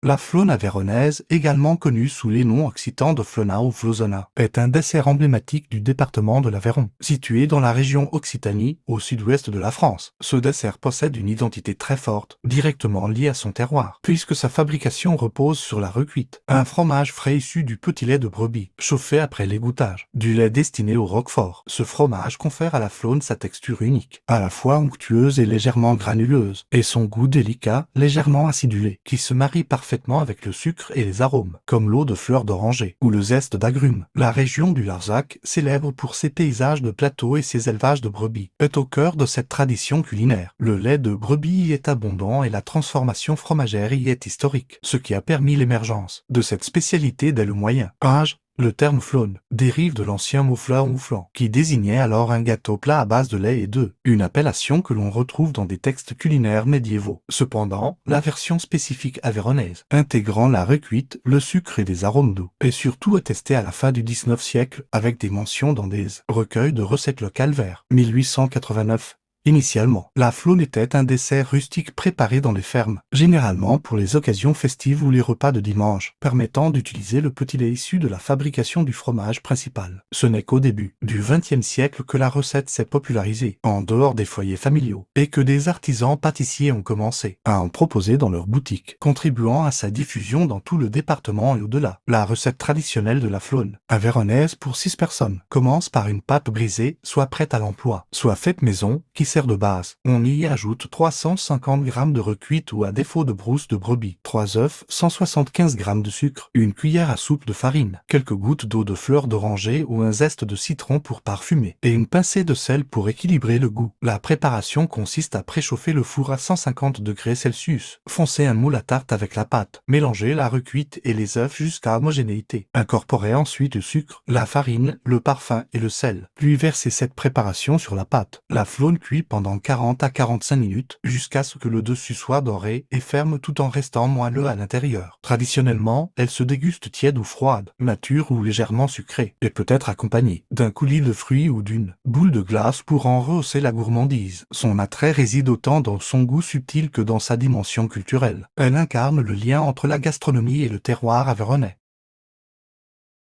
La Flône avéronaise, également connue sous les noms occitans de Flona ou Flozona, est un dessert emblématique du département de l'Aveyron, situé dans la région Occitanie, au sud-ouest de la France. Ce dessert possède une identité très forte, directement liée à son terroir, puisque sa fabrication repose sur la recuite, un fromage frais issu du petit lait de brebis, chauffé après l'égouttage, du lait destiné au roquefort. Ce fromage confère à la Flône sa texture unique, à la fois onctueuse et légèrement granuleuse, et son goût délicat, légèrement acidulé, qui se marie parfaitement avec le sucre et les arômes, comme l'eau de fleurs d'oranger ou le zeste d'agrumes. La région du Larzac, célèbre pour ses paysages de plateaux et ses élevages de brebis, est au cœur de cette tradition culinaire. Le lait de brebis y est abondant et la transformation fromagère y est historique, ce qui a permis l'émergence de cette spécialité dès le Moyen Âge. Le terme flône dérive de l'ancien moufleur ou flan, qui désignait alors un gâteau plat à base de lait et d'œufs, une appellation que l'on retrouve dans des textes culinaires médiévaux. Cependant, la version spécifique avéronaise, intégrant la recuite, le sucre et des arômes doux, est surtout attestée à la fin du XIXe siècle, avec des mentions dans des recueils de recettes locales vers 1889. Initialement, la flône était un dessert rustique préparé dans les fermes, généralement pour les occasions festives ou les repas de dimanche, permettant d'utiliser le petit lait issu de la fabrication du fromage principal. Ce n'est qu'au début du XXe siècle que la recette s'est popularisée, en dehors des foyers familiaux, et que des artisans pâtissiers ont commencé à en proposer dans leurs boutiques, contribuant à sa diffusion dans tout le département et au-delà. La recette traditionnelle de la flône, avéronaise pour 6 personnes, commence par une pâte brisée, soit prête à l'emploi, soit faite maison, qui sert de base. On y ajoute 350 g de recuite ou à défaut de brousse de brebis, 3 œufs, 175 g de sucre, une cuillère à soupe de farine, quelques gouttes d'eau de fleurs d'oranger ou un zeste de citron pour parfumer, et une pincée de sel pour équilibrer le goût. La préparation consiste à préchauffer le four à 150 degrés Celsius, foncer un moule à tarte avec la pâte, mélanger la recuite et les œufs jusqu'à homogénéité, incorporer ensuite le sucre, la farine, le parfum et le sel, puis verser cette préparation sur la pâte. La flône cuit pendant 40 à 45 minutes, jusqu'à ce que le dessus soit doré et ferme tout en restant moelleux à l'intérieur. Traditionnellement, elle se déguste tiède ou froide, nature ou légèrement sucrée, et peut être accompagnée d'un coulis de fruits ou d'une boule de glace pour en rehausser la gourmandise. Son attrait réside autant dans son goût subtil que dans sa dimension culturelle. Elle incarne le lien entre la gastronomie et le terroir aveyronnais.